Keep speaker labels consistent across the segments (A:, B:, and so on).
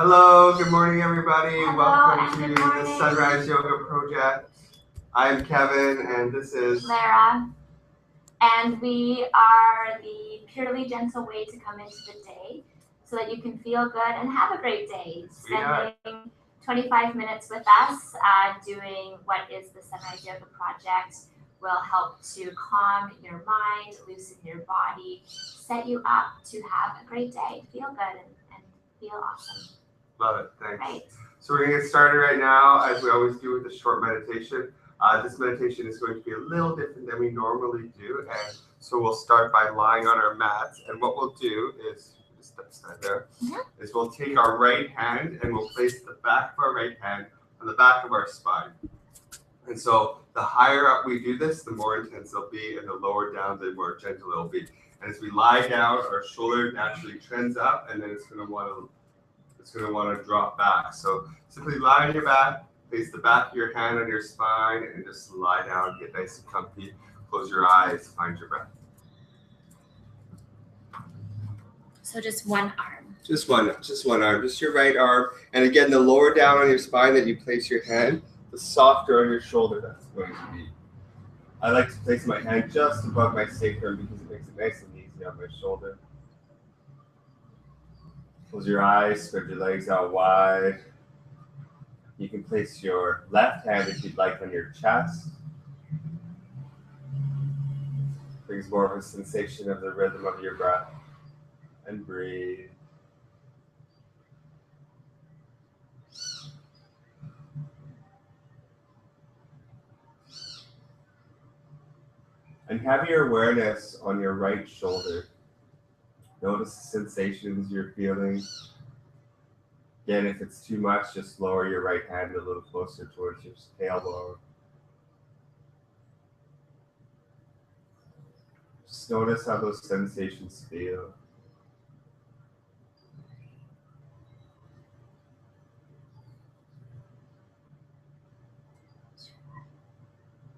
A: Hello, good morning, everybody.
B: Hello,
A: Welcome
B: and
A: to
B: good morning.
A: the Sunrise Yoga Project. I'm Kevin, and this is
B: Lara. And we are the purely gentle way to come into the day so that you can feel good and have a great day. Spending 25 minutes with us doing what is the Sunrise Yoga Project will help to calm your mind, loosen your body, set you up to have a great day, feel good, and feel awesome.
A: Love it. Thanks.
B: Right.
A: So we're going to get started right now, as we always do with a short meditation. This meditation is going to be a little different than we normally do, and so we'll start by lying on our mats. And what we'll do is, just stand there, is we'll take our right hand and we'll place the back of our right hand on the back of our spine. And so the higher up we do this, the more intense it'll be, and the lower down, the more gentle it'll be. And as we lie down, our shoulder naturally trends up, and then it's going to want to drop back. So simply lie on your back, place the back of your hand on your spine, and just lie down, get nice and comfy. Close your eyes, find your breath.
B: So just one arm.
A: Just one arm, just your right arm. And again, the lower down on your spine that you place your hand, the softer on your shoulder that's going to be. I like to place my hand just above my sacrum because it makes it nice and easy on my shoulder. Close your eyes, spread your legs out wide. You can place your left hand, if you'd like, on your chest. Brings more of a sensation of the rhythm of your breath. And breathe. And have your awareness on your right shoulder. Notice the sensations you're feeling. Again, if it's too much, just lower your right hand a little closer towards your tailbone. Just notice how those sensations feel.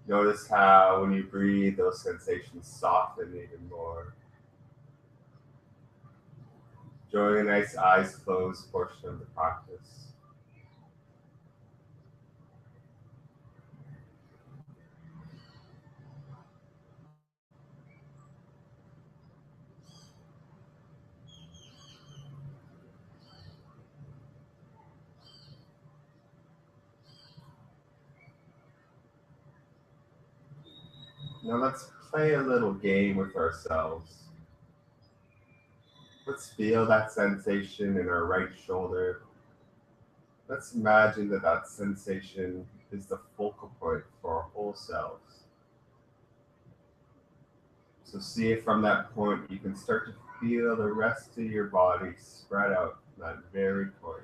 A: Notice how when you breathe, those sensations soften even more. Enjoy a nice eyes closed portion of the practice. Now let's play a little game with ourselves. Let's feel that sensation in our right shoulder. Let's imagine that sensation is the focal point for our whole selves. So see if from that point you can start to feel the rest of your body spread out from that very point.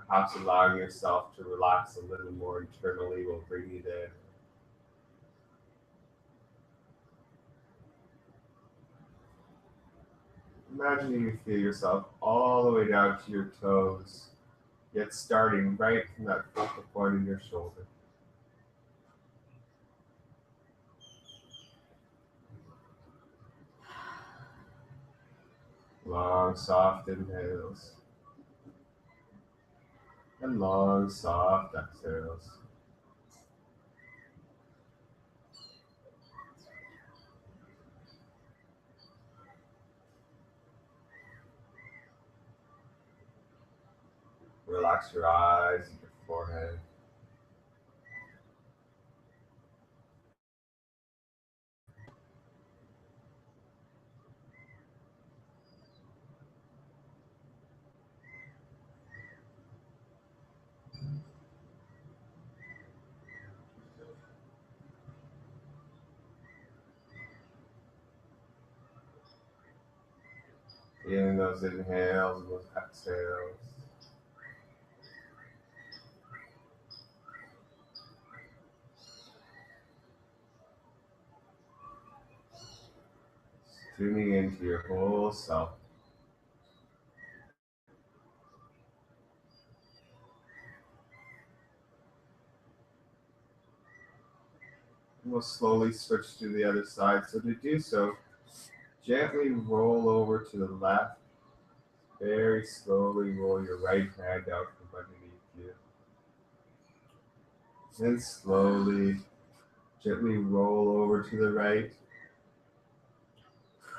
A: Perhaps allowing yourself to relax a little more internally will bring you there. Imagine you feel yourself all the way down to your toes, yet starting right from that focal point in your shoulder. Long, soft inhales. And long, soft exhales. Relax your eyes and your forehead. Feeling those inhales and those exhales. Tuning into your whole self. We'll slowly switch to the other side. So to do so, gently roll over to the left. Very slowly roll your right hand out from underneath you. Then slowly, gently roll over to the right.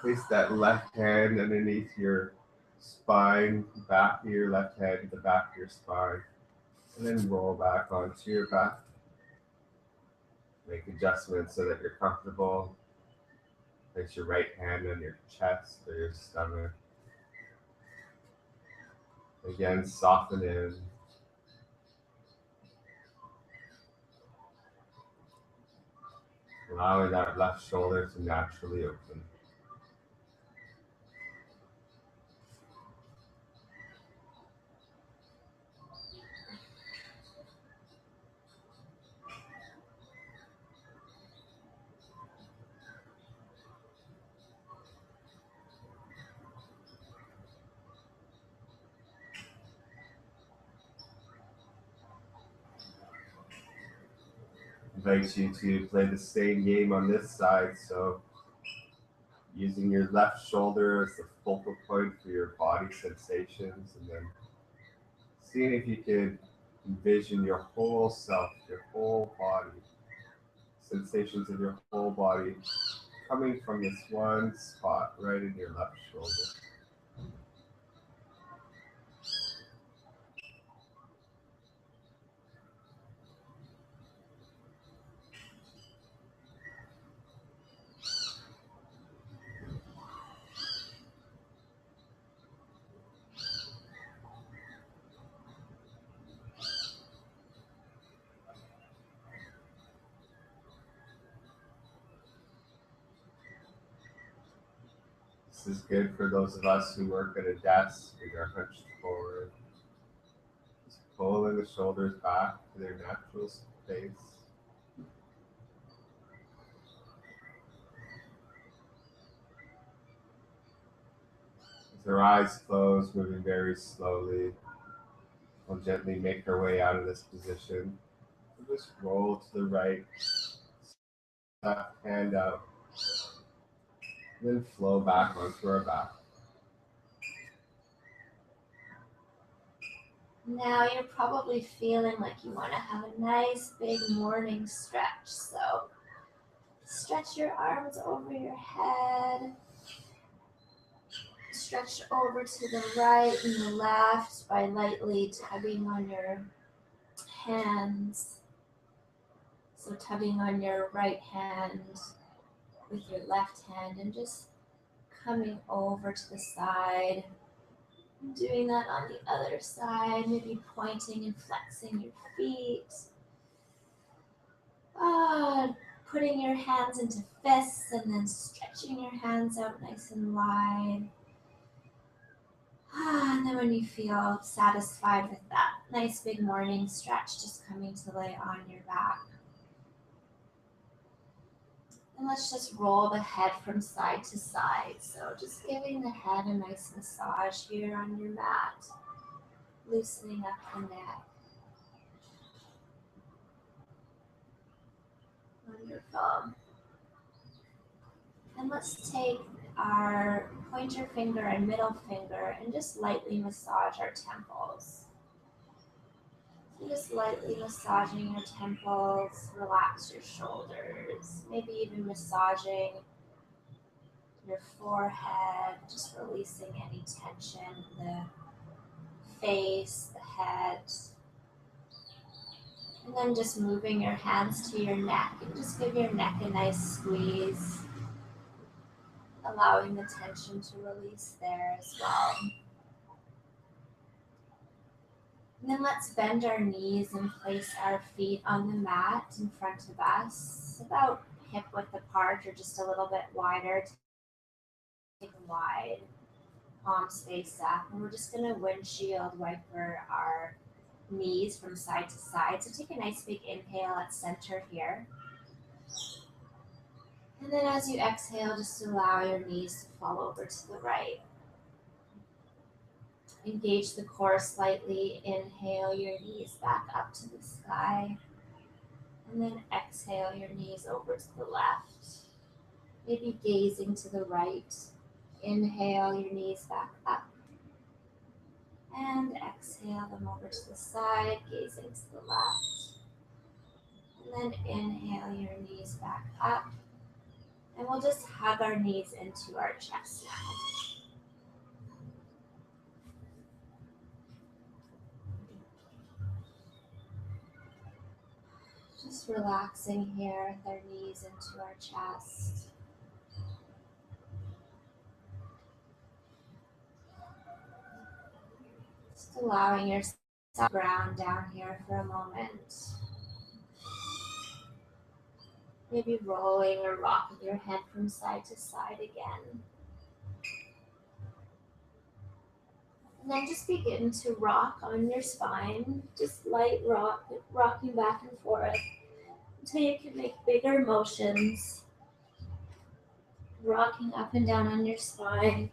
A: Place that left hand underneath your spine, back of your left hand to the back of your spine, and then roll back onto your back. Make adjustments so that you're comfortable. Place your right hand on your chest or your stomach. Again, soften in. Allowing that left shoulder to naturally open. Invite you to play the same game on this side. So using your left shoulder as the focal point for your body sensations, and then seeing if you could envision your whole self, your whole body, sensations of your whole body coming from this one spot right in your left shoulder. This is good for those of us who work at a desk and are hunched forward. Just pulling the shoulders back to their natural space. With their eyes closed, moving very slowly, we'll gently make our way out of this position. We'll just roll to the right, left hand out, then flow back onto our back.
B: Now you're probably feeling like you want to have a nice big morning stretch. So stretch your arms over your head. Stretch over to the right and the left by lightly tugging on your hands. So tugging on your right hand with your left hand and just coming over to the side. Doing that on the other side, maybe pointing and flexing your feet. Putting your hands into fists and then stretching your hands out nice and wide. And then when you feel satisfied with that nice big morning stretch, just coming to lay on your back. And let's just roll the head from side to side. So just giving the head a nice massage here on your mat. Loosening up the neck. Wonderful. And let's take our pointer finger and middle finger and just lightly massage our temples. So just lightly massaging your temples, relax your shoulders, maybe even massaging your forehead, just releasing any tension, the face, the head. And then just moving your hands to your neck and just give your neck a nice squeeze, allowing the tension to release there as well. And then let's bend our knees and place our feet on the mat in front of us, about hip width apart or just a little bit wider. Take a wide, palms face up, and we're just going to windshield wiper our knees from side to side. So take a nice big inhale at center here. And then as you exhale, just allow your knees to fall over to the right. Engage the core slightly. Inhale your knees back up to the sky. And then exhale your knees over to the left. Maybe gazing to the right. Inhale your knees back up. And exhale them over to the side, gazing to the left. And then inhale your knees back up. And we'll just hug our knees into our chest now. Just relaxing here with our knees into our chest. Just allowing yourself to ground down here for a moment. Maybe rolling or rocking your head from side to side again. And then just begin to rock on your spine. Just light rocking back and forth until you can make bigger motions. Rocking up and down on your spine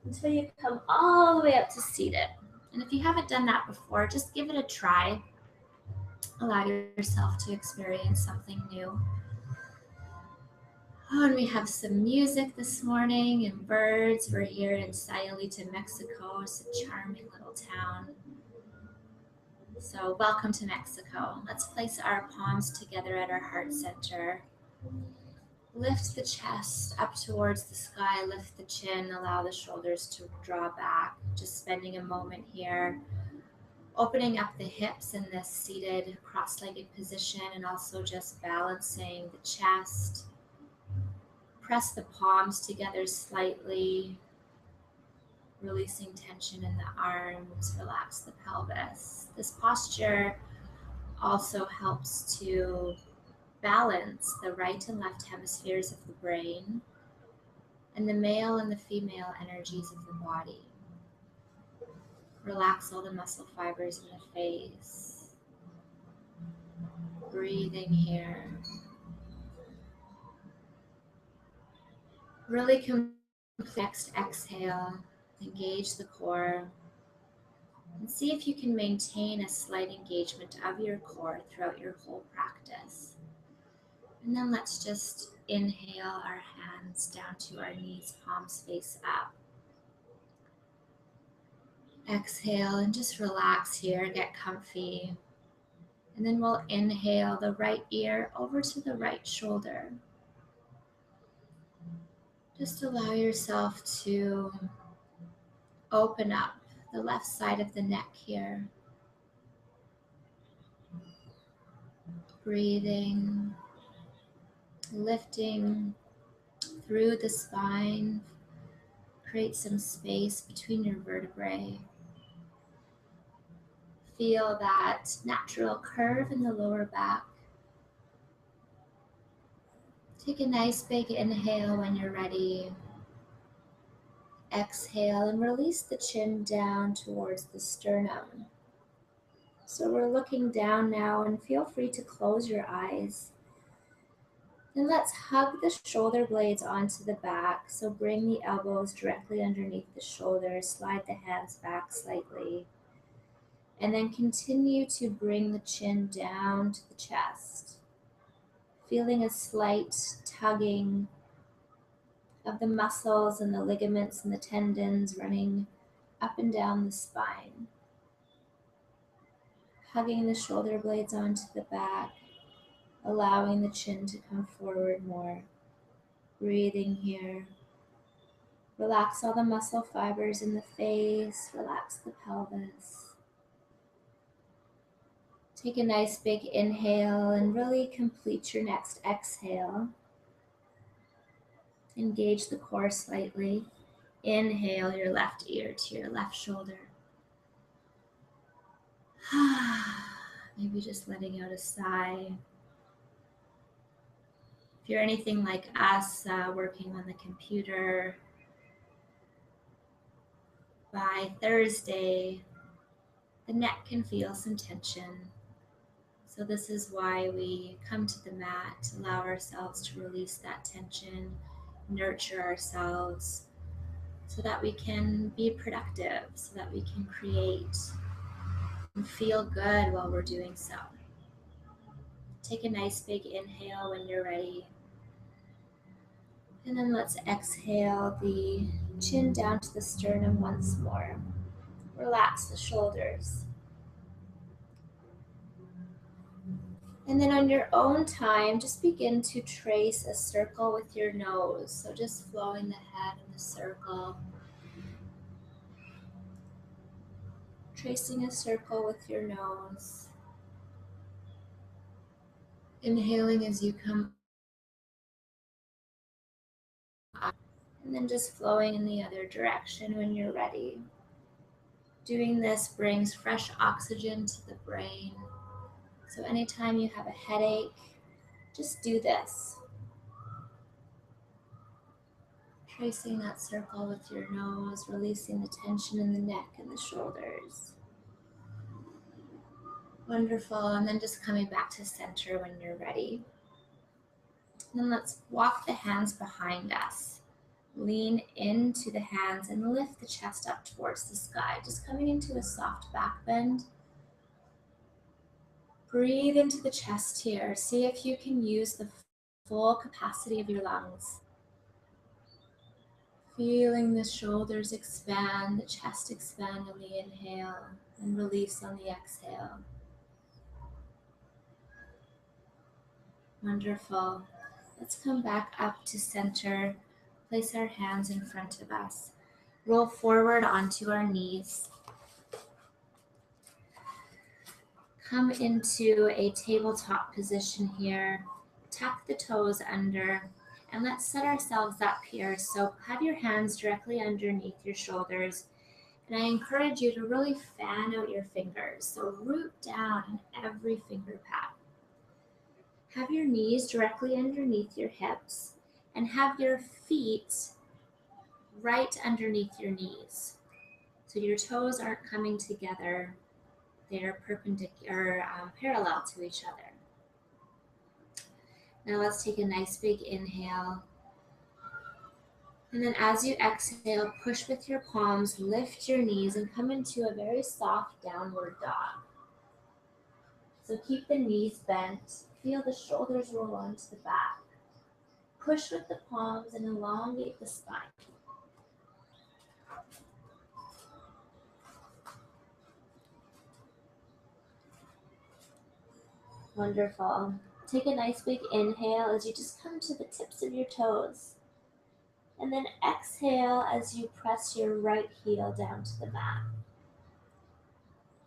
B: until you come all the way up to seated. And if you haven't done that before, just give it a try. Allow yourself to experience something new. Oh, and we have some music this morning and birds. We're here in Sayulita, Mexico. It's a charming little town. So welcome to Mexico. Let's place our palms together at our heart center. Lift the chest up towards the sky, lift the chin, allow the shoulders to draw back. Just spending a moment here, opening up the hips in this seated cross-legged position and also just balancing the chest. Press the palms together slightly, releasing tension in the arms, relax the pelvis. This posture also helps to balance the right and left hemispheres of the brain and the male and the female energies of the body. Relax all the muscle fibers in the face. Breathing here. Really next exhale, engage the core, and see if you can maintain a slight engagement of your core throughout your whole practice. And then let's just inhale our hands down to our knees, palms face up. Exhale and just relax here, get comfy. And then we'll inhale the right ear over to the right shoulder. Just allow yourself to open up the left side of the neck here. Breathing, lifting through the spine. Create some space between your vertebrae. Feel that natural curve in the lower back. Take a nice big inhale when you're ready. Exhale and release the chin down towards the sternum. So we're looking down now, and feel free to close your eyes. And let's hug the shoulder blades onto the back. So bring the elbows directly underneath the shoulders, slide the hands back slightly. And then continue to bring the chin down to the chest. Feeling a slight tugging of the muscles and the ligaments and the tendons running up and down the spine. Hugging the shoulder blades onto the back, allowing the chin to come forward more. Breathing here. Relax all the muscle fibers in the face, relax the pelvis. Take a nice big inhale and really complete your next exhale. Engage the core slightly. Inhale your left ear to your left shoulder. Maybe just letting out a sigh. If you're anything like us, working on the computer, by Thursday, the neck can feel some tension. So this is why we come to the mat, allow ourselves to release that tension, nurture ourselves, so that we can be productive, so that we can create and feel good while we're doing so. take a nice big inhale when you're ready. And then let's exhale the chin down to the sternum once more. Relax the shoulders. And then on your own time, just begin to trace a circle with your nose. So just flowing the head in the circle. Tracing a circle with your nose. Inhaling as you come up. And then just flowing in the other direction when you're ready. Doing this brings fresh oxygen to the brain. So anytime you have a headache, just do this. Tracing that circle with your nose, releasing the tension in the neck and the shoulders. Wonderful. And then just coming back to center when you're ready. And then let's walk the hands behind us. Lean into the hands and lift the chest up towards the sky. Just coming into a soft back bend. Breathe into the chest here. See if you can use the full capacity of your lungs. Feeling the shoulders expand, the chest expand on the inhale, and release on the exhale. Wonderful. Let's come back up to center. Place our hands in front of us. Roll forward onto our knees. Come into a tabletop position here. Tuck the toes under, and let's set ourselves up here. So have your hands directly underneath your shoulders, and I encourage you to really fan out your fingers. So root down in every finger pad. Have your knees directly underneath your hips, and have your feet right underneath your knees. So your toes aren't coming together. They're perpendicular, parallel to each other. Now let's take a nice big inhale. And then as you exhale, push with your palms, lift your knees, and come into a very soft downward dog. So keep the knees bent. Feel the shoulders roll onto the back. Push with the palms and elongate the spine. Wonderful. Take a nice big inhale as you just come to the tips of your toes. And then exhale as you press your right heel down to the mat.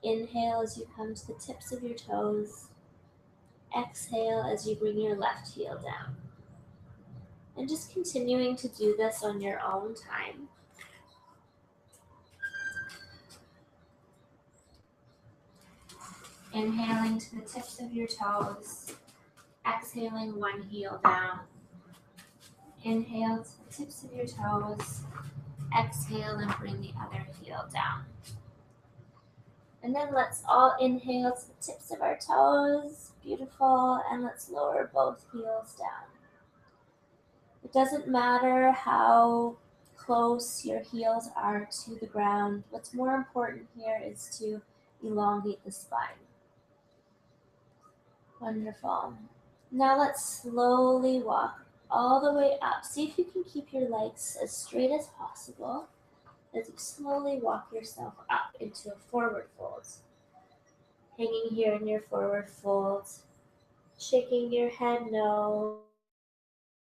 B: Inhale as you come to the tips of your toes. Exhale as you bring your left heel down. And just continuing to do this on your own time. Inhaling to the tips of your toes. Exhaling one heel down. Inhale to the tips of your toes. Exhale and bring the other heel down. And then let's all inhale to the tips of our toes. Beautiful. And let's lower both heels down. It doesn't matter how close your heels are to the ground. What's more important here is to elongate the spine. Wonderful. Now let's slowly walk all the way up. See if you can keep your legs as straight as possible as you slowly walk yourself up into a forward fold. Hanging here in your forward fold, shaking your head no,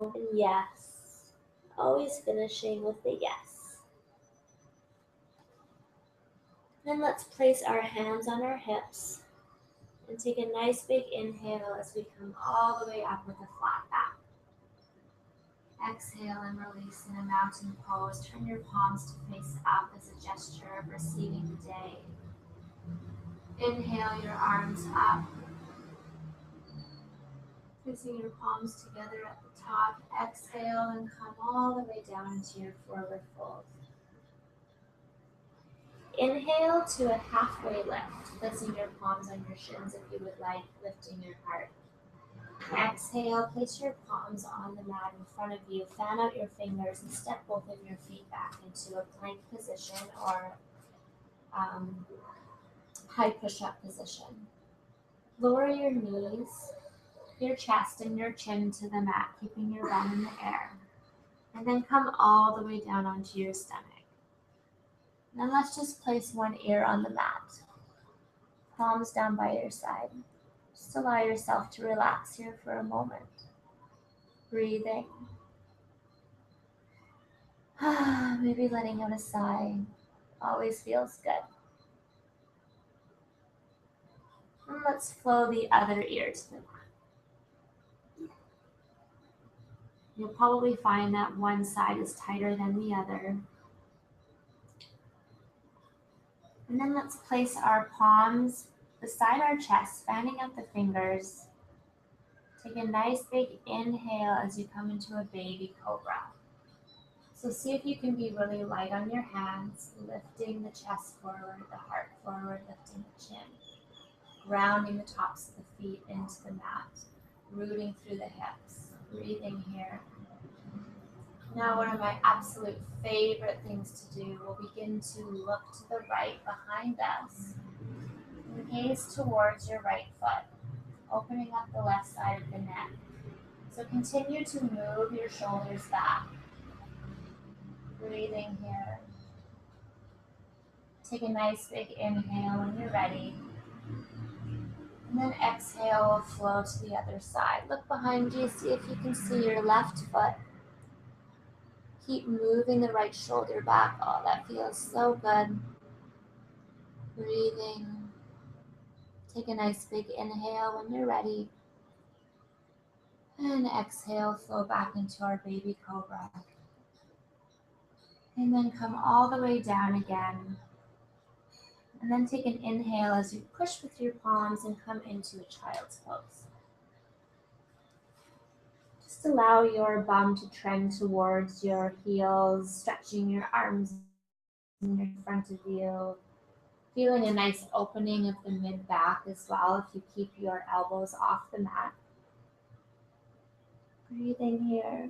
B: and yes. Always finishing with a yes. Then let's place our hands on our hips and take a nice big inhale as we come all the way up with a flat back. Exhale and release in a mountain pose. Turn your palms to face up as a gesture of receiving the day. Inhale your arms up. Placing your palms together at the top. Exhale and come all the way down into your forward fold. Inhale to a halfway lift, placing your palms on your shins if you would like, lifting your heart. Exhale, place your palms on the mat in front of you, fan out your fingers, and step both of your feet back into a plank position or high push-up position. Lower your knees your chest and your chin to the mat, keeping your bum in the air. And then come all the way down onto your stomach. Now let's just place one ear on the mat. Palms down by your side. Just allow yourself to relax here for a moment. Breathing. Maybe letting out a sigh. Always feels good. And let's flow the other ear to the mat. You'll probably find that one side is tighter than the other. And then let's place our palms beside our chest, fanning out the fingers. Take a nice big inhale as you come into a baby cobra. So see if you can be really light on your hands, lifting the chest forward, the heart forward, lifting the chin. Grounding the tops of the feet into the mat, rooting through the hips, breathing here. Now one of my absolute favorite things to do, we'll begin to look to the right behind us. And gaze towards your right foot, opening up the left side of the neck. So continue to move your shoulders back. Breathing here. Take a nice big inhale when you're ready. And then exhale will flow to the other side. Look behind you, see if you can see your left foot. Keep moving the right shoulder back. Oh, that feels so good. Breathing. Take a nice big inhale when you're ready. And exhale, flow back into our baby cobra. And then come all the way down again. And then take an inhale as you push with your palms and come into a child's pose. Just allow your bum to trend towards your heels, stretching your arms in front of you. Feeling a nice opening of the mid-back as well if you keep your elbows off the mat. Breathing here.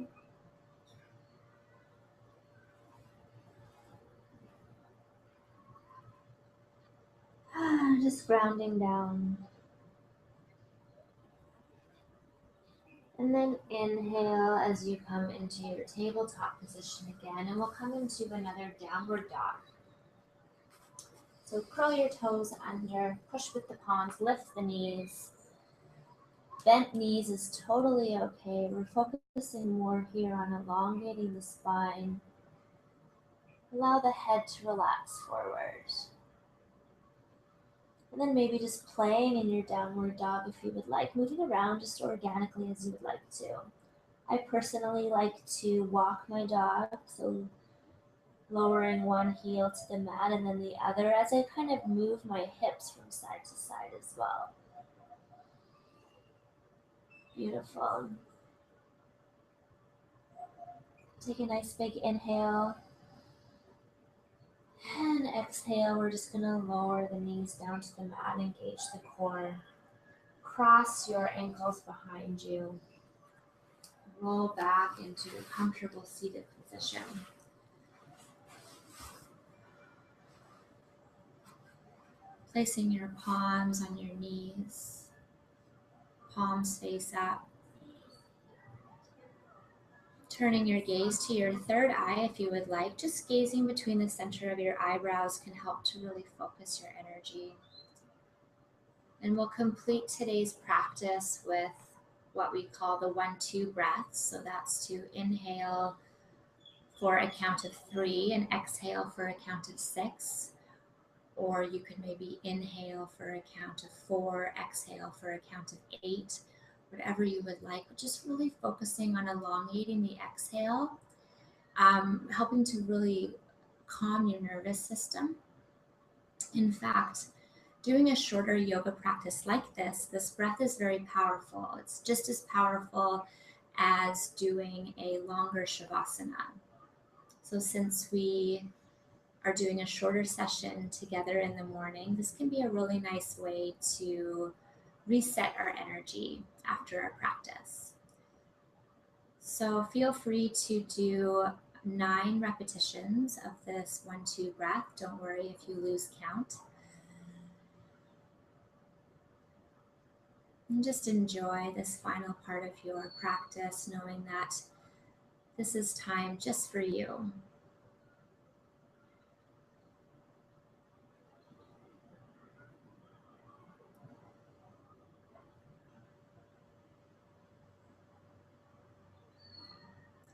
B: Just grounding down. And then inhale as you come into your tabletop position again, and we'll come into another downward dog. So curl your toes under, push with the palms, lift the knees. Bent knees is totally okay. We're focusing more here on elongating the spine. Allow the head to relax forward. And then maybe just playing in your downward dog if you would like, moving around just organically as you would like to. I personally like to walk my dog, so lowering one heel to the mat and then the other as I kind of move my hips from side to side as well. Beautiful. Take a nice big inhale. And exhale, we're just going to lower the knees down to the mat, engage the core. Cross your ankles behind you. Roll back into a comfortable seated position. Placing your palms on your knees, palms face up. Turning your gaze to your third eye if you would like. Just gazing between the center of your eyebrows can help to really focus your energy. And we'll complete today's practice with what we call the 1-2 breaths. So that's to inhale for a count of 3 and exhale for a count of 6. Or you could maybe inhale for a count of 4, exhale for a count of 8. Whatever you would like, but just really focusing on elongating the exhale, helping to really calm your nervous system. In fact, doing a shorter yoga practice like this breath is very powerful. It's just as powerful as doing a longer shavasana. So since we are doing a shorter session together in the morning, this can be a really nice way to reset our energy after our practice. So feel free to do 9 repetitions of this 1-2 breath. Don't worry if you lose count. And just enjoy this final part of your practice, knowing that this is time just for you.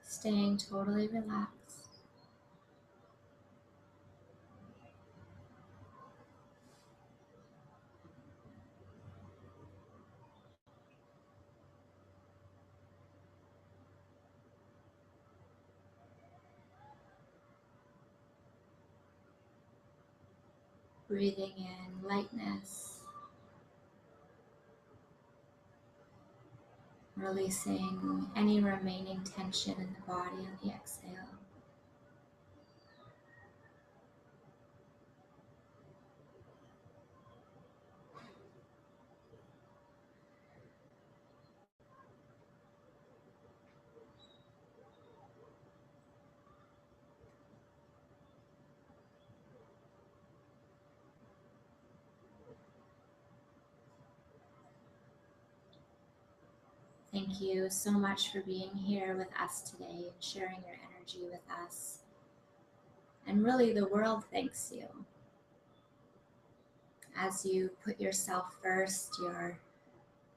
B: Staying totally relaxed. Breathing in lightness, releasing any remaining tension in the body on the exhale. Thank you so much for being here with us today and sharing your energy with us. And really, the world thanks you. As you put yourself first, your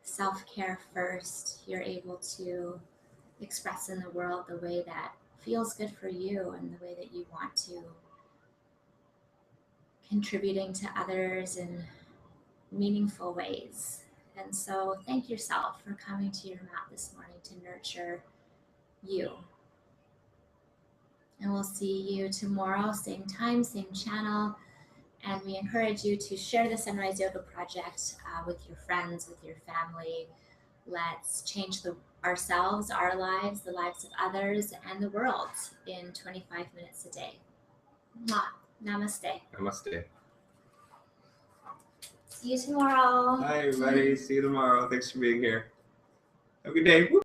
B: self-care first, you're able to express in the world the way that feels good for you and the way that you want to, contributing to others in meaningful ways. And so thank yourself for coming to your mat this morning to nurture you. And we'll see you tomorrow, same time, same channel. And we encourage you to share the Sunrise Yoga Project with your friends, with your family. Let's change ourselves, our lives, the lives of others, and the world in 25 minutes a day. Mwah. Namaste.
A: Namaste.
B: See you tomorrow.
A: Hi, everybody. See you tomorrow. Thanks for being here. Have a good day. Woo.